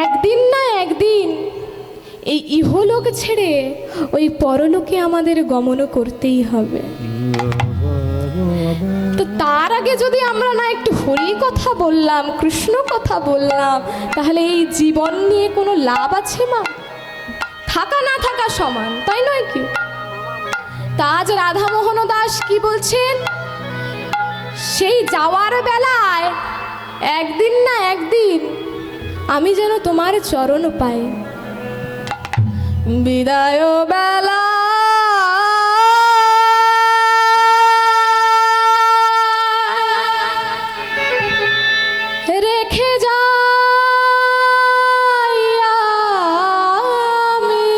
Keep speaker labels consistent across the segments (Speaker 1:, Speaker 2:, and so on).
Speaker 1: একদিন না একদিন এই ইহলোক ছেড়ে ওই পরলোকে আমাদের গমন করতেই হবে। তো তার আগে যদি আমরা না একটু হরি কথা বললাম, কৃষ্ণ কথা বললাম, তাহলে এই জীবন নিয়ে কোনো লাভ আছে মা? থাকা না থাকা সমান, তাই নয় কি? তা আজ রাধামোহন দাস কি বলছেন? সেই যাওয়ার বেলায় একদিন না একদিন আমি যেন তোমার চরণ পাই। বিদায় বেলা রেখে যাই আমি,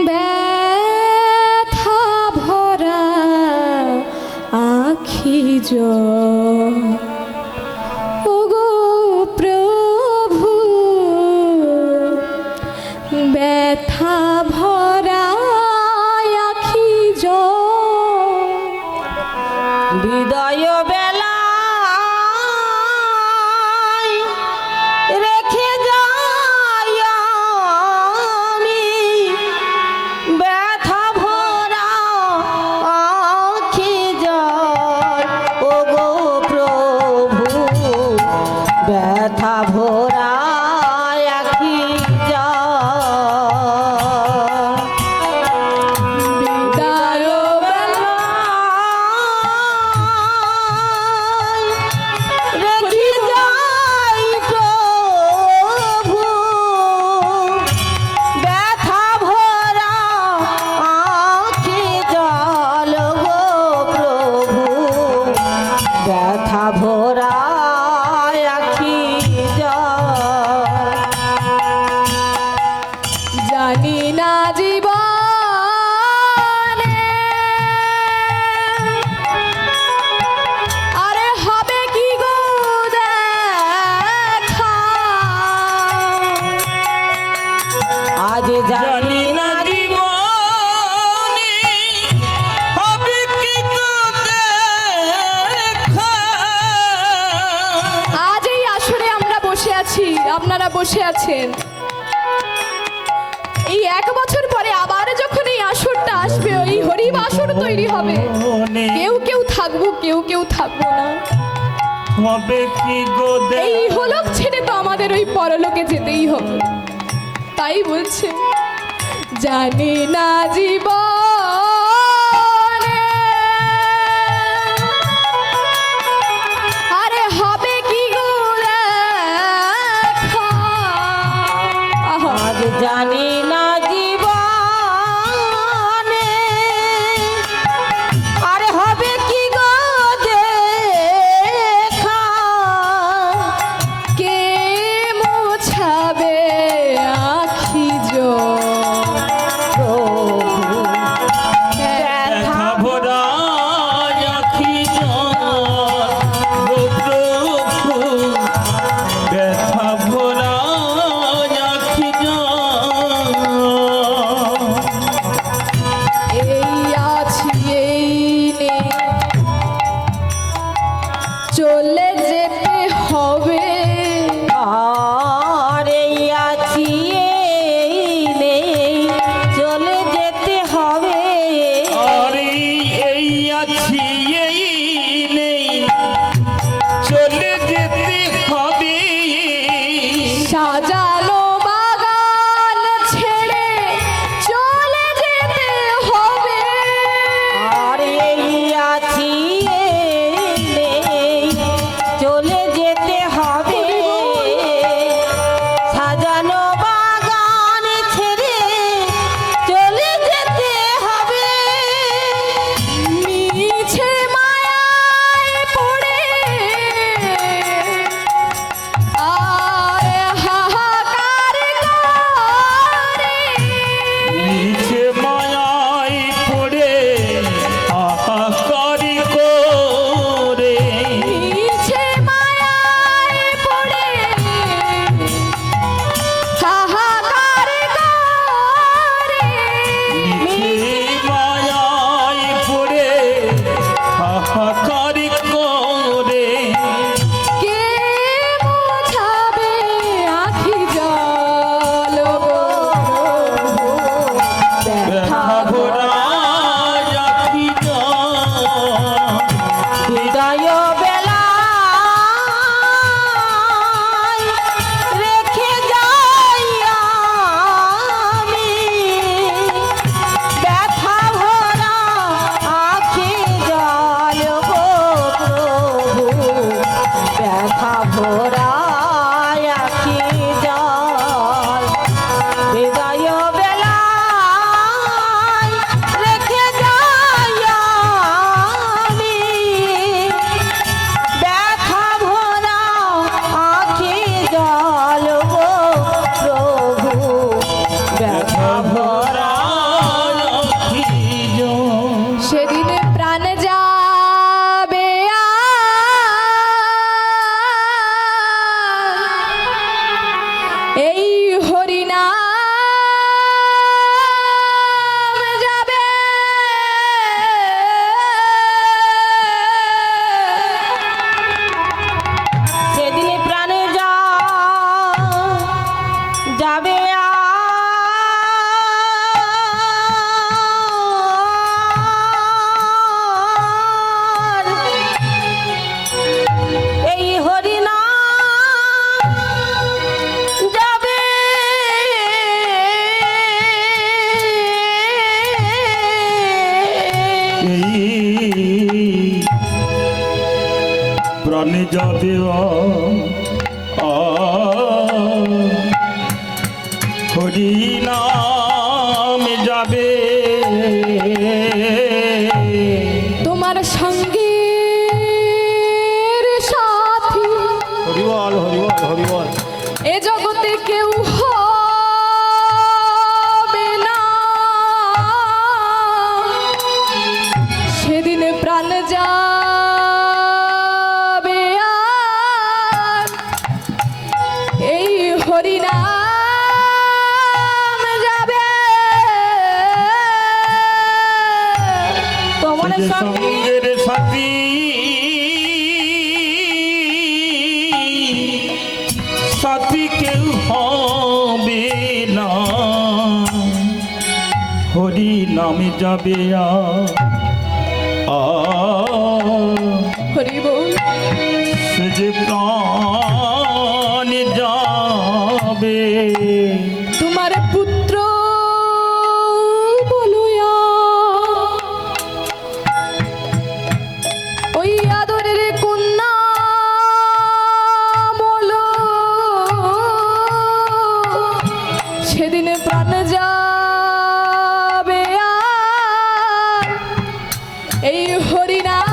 Speaker 1: ব্যথা ভরা আখি জল, ওগো প্রভু ব্যথা ভরা আখি জল।
Speaker 2: বিদায় বেলা রেখে যাই আমি, ব্যথা ভরা আখি জল, ওগো প্রভু ব্যথা ভরা আখি জল।
Speaker 1: বিদায় বেলা
Speaker 2: রেখে যাই প্রভু ব্যথা ভরা আখি জল, গো প্রভু ব্যথা ভরা আখি জল।
Speaker 1: জানি না জীবনে আরে হবে কি গো দেখা,
Speaker 2: আজ জানি না জীবনে হবে কি গো দেখা।
Speaker 1: আজ এই আসরে আমরা বসে আছি, আপনারা বসে আছেন। এই 1 বছর পরে আবার যখন এই আসরটা আসবে, ওই হরিব আসর তৈরি হবে। কেউ কেউ থাকবো, কেউ কেউ থাকবো না।
Speaker 3: হবে কি গো
Speaker 1: এই ইহলোক ছেড়ে তো আমাদের ওই পরলোকে যেতেই হবে। তাই বলছে জানি না জীবনে আরে হবে কি গো দেখা। আহা,
Speaker 2: আজ জানি না জীবনে আরে হবে কি গো দেখা।
Speaker 1: কে মোছাবে আখি জল,
Speaker 2: প্রভু
Speaker 1: ব্যথা
Speaker 3: ভরা আখি জল, গো প্রভু ব্যথা ভরা আখি জল।
Speaker 1: এই আছি এই নেই, চলে যেতে হবে।
Speaker 2: আর এই আছি এই নেই, চলে যেতে হবে।
Speaker 3: আরে এই আছি এই নেই, চলে যেতে হবে।
Speaker 1: সাজানো বাগান ছেড়ে চলে যেতে হবে।
Speaker 2: আর এই আছি এই নেই, চলে ব্যথা ভরা আখি জল হৃদয় বেলায় রেখে যাই আমি ব্যথা ভরা আখি জল গো প্রভু ব্যথা ভরা
Speaker 1: সেদিন প্রাণ যাবে এই হরিনাম যাবে
Speaker 2: সেদিনে প্রাণে যাবে আর এই হরিনাম যাবে
Speaker 3: প্রাণে যাবে হরি নাম যাবে
Speaker 1: তোমার সঙ্গের সাথী
Speaker 3: হরিবল হরিবল হরিবল
Speaker 1: এ জগতে কেউ হবে না সেদিন প্রাণ যাবে আর এই হরিনাম যাবে
Speaker 2: তোমার সঙ্গে
Speaker 3: সঙ্গের সাথী সাথী কেউ হবে না হরি নামে যাবে
Speaker 1: হরি বল
Speaker 3: সে যে প্রাণ যাবে
Speaker 1: তোমার পুত্র বলুয়া ওই আদরের কন্যা বলো সেদিন প্রাণ যাবে আর এই হরিনাম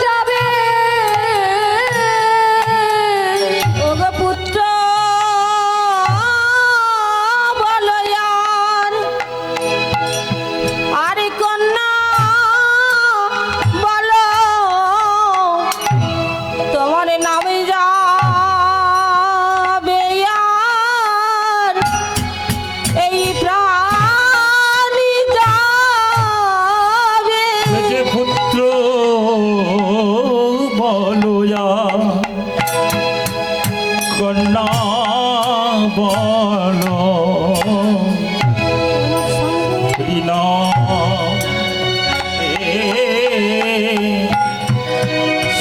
Speaker 1: যাবে
Speaker 2: ওগো পুত্র বলয়ান আরে কন্যা বলো তোমার নামে যাবে আর এই প্রাণী যাবে
Speaker 3: সে যে পুত্র বলয়া কন্যা বল হরিনা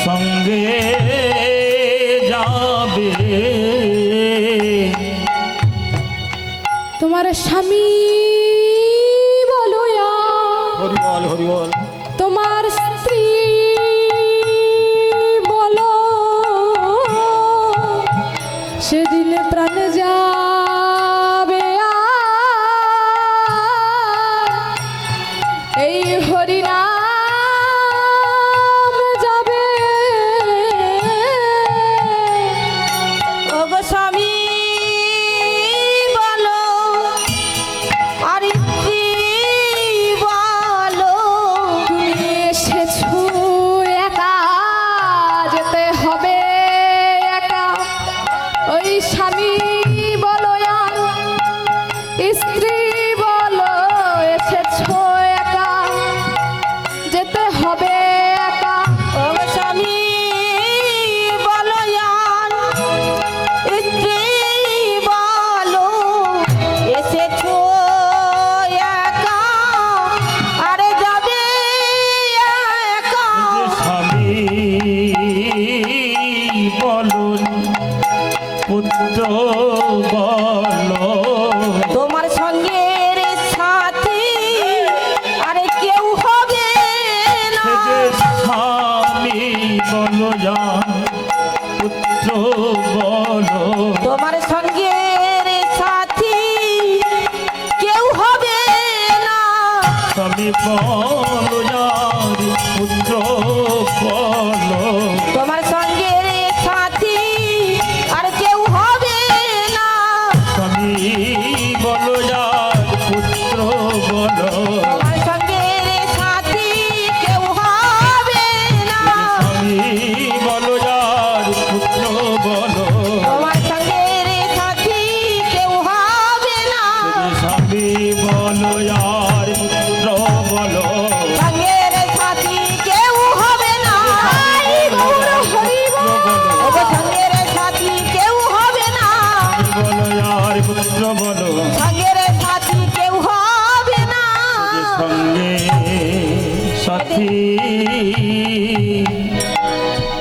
Speaker 3: সঙ্গে যাবে
Speaker 1: তোমার স্বামী বলুয়া
Speaker 3: হরিবল হরিবল
Speaker 1: তোমার স্ত্রী বলো সেদিন প্রাণ যাবে আর এই হরিনাম যাবে
Speaker 2: ওগো স্বামী বলো
Speaker 3: যার পুত্র বলো
Speaker 2: তোমার সঙ্গের সাথী কেউ হবে না।
Speaker 3: স্বামী বলো যার পুত্র বলো
Speaker 2: তোমার সঙ্গের সাথী আর কেউ হবে না।
Speaker 3: স্বামী বলো যার পুত্র বলো
Speaker 2: তোমার সঙ্গের সাথী কেউ হবে না।
Speaker 3: স্বামী বলো যার পুত্র বলো
Speaker 2: তোমার সঙ্গের সাথী কেউ হবে না।
Speaker 3: স্বামী বলো যার পুত্র বলো
Speaker 2: সঙ্গের সাথী কেউ হবে না।
Speaker 1: গৌর হরি বল।
Speaker 2: ওগো সঙ্গের সাথী কেউ হবে না।
Speaker 3: বলো যার পুত্র বলো
Speaker 2: সঙ্গের সাথী কেউ হবে না।
Speaker 3: সঙ্গে সাথী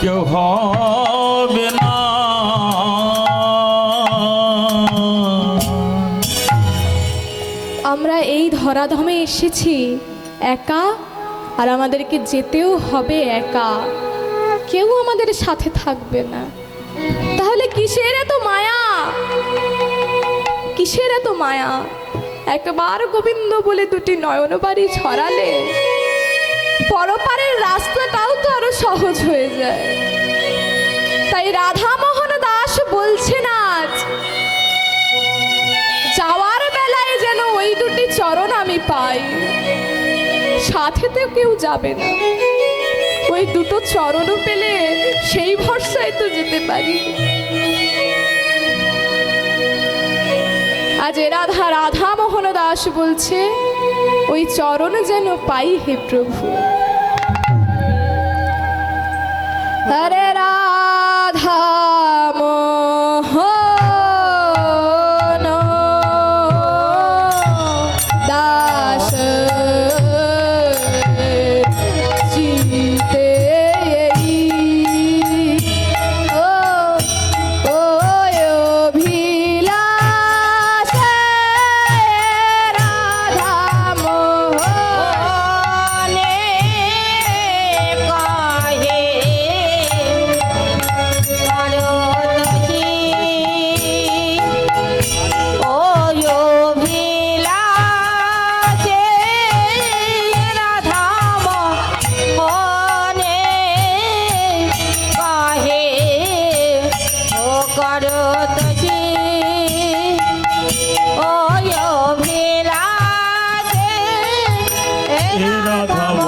Speaker 3: কেউ হবে না।
Speaker 1: আমরা এই ধরাধামে এসেছি একা, আর আমাদেরকে যেতেও হবে একা, কেউ আমাদের সাথে থাকবে না। তাহলে কিসের এত মায়া, কিসের এত মায়া? একবার গোবিন্দ বলে দুটি নয়নবাড়ি ছড়ালে পরপারের রাস্তাটাও তো আরো সহজ হয়ে যায়। তাই রাধা মোহন দাস বলছেন আজ যাওয়ার বেলায় যেন ওই দুটি চরণ আমি পাই, সাথে তো কেউ যাবে না, ওই দুটো চরণ পেলে সেই ভরসায় তো যেতে পারি। আজ রাধা রাধা মোহন দাস বলছে ওই চরণ যেন পাই হে প্রভু। হরে রাধা মোহন দাস চিতে ও ও অভিলাষ রাধা
Speaker 2: মনে কহে করতহি ওই অভিলাষে রাধা মনে কহে ও করতহি ওই অভিলাষে
Speaker 3: রাধাম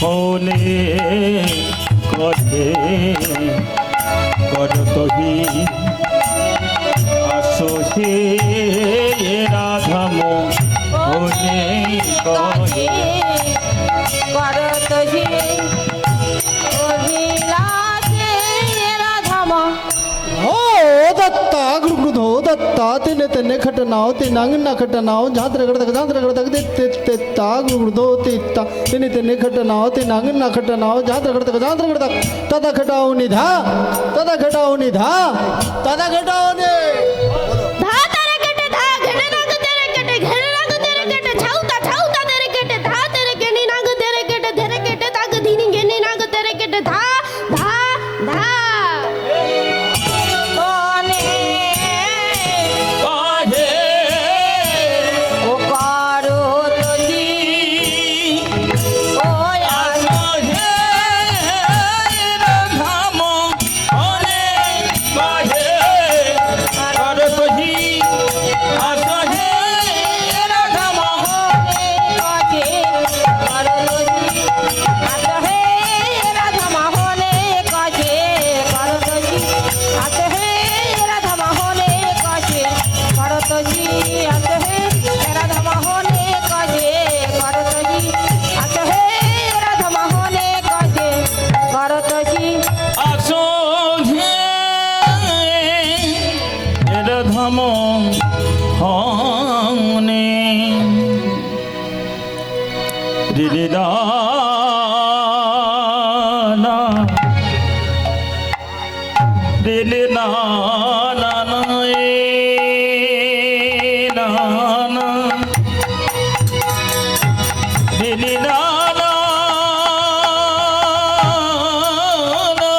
Speaker 3: হলে কথে করতহি আসো হে রাধাম হলে কহে
Speaker 2: করতহি অভিলাষে রাধাম
Speaker 4: ओ दत्ता गुरुगुरुधो दत्ता तिने तिने खटनाओ तिनांग न खटनाओ झांत्र गड़तक ते ता गुरुगुरुधो तिता तिने तिने खटनाओ तिनांग न खटनाओ झांत्र गड़तक तदा खटाओ निधा तदा खटाओ निधा तदा खटाओ ने
Speaker 5: धा तेरे कटे धा घने नाग तेरे कटे घने नाग तेरे कटे छाउता छाउता तेरे कटे धा तेरे घने नाग तेरे कटे तेरे कटे ताग धीनी घने नाग तेरे कटे धा धा धा
Speaker 2: কোনে
Speaker 3: কহে
Speaker 2: ও করতহি ওই
Speaker 3: আসো হে রাধাম হলে কহে করতহি আসো হে রাধাম
Speaker 2: কাছে করতহি আত হে রাধা মোহনে কাছে করতহি আত হে রাধা মোহনে কাছে করতহি আত হে রাধা মোহনে কাছে করতহি আত হে রাধা মোহনে কাছে করতহি
Speaker 3: আসো হে রাধাম হনে রিদানা দিলে না না না এ না না দিলে না না না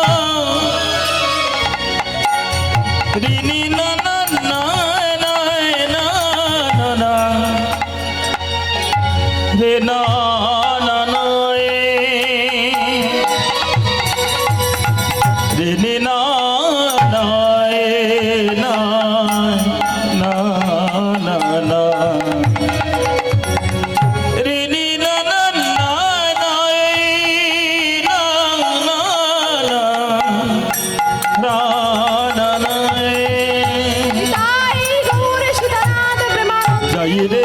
Speaker 3: রে না না না না না না রে না না না না না না না
Speaker 1: তাই গৌর সীতানাথ প্রেমানন্দ
Speaker 3: যাই রে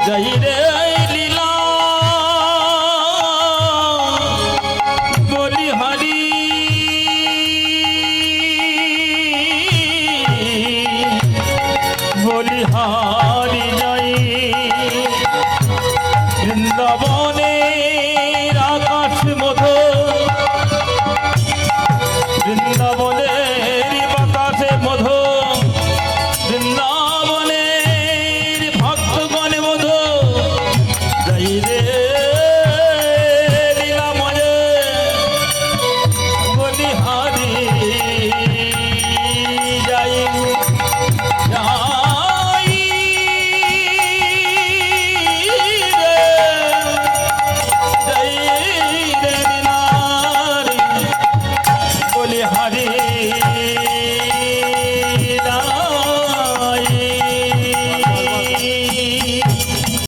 Speaker 3: যাই রে লীলা বলিহারি বলিহারি যাই বৃন্দাবনে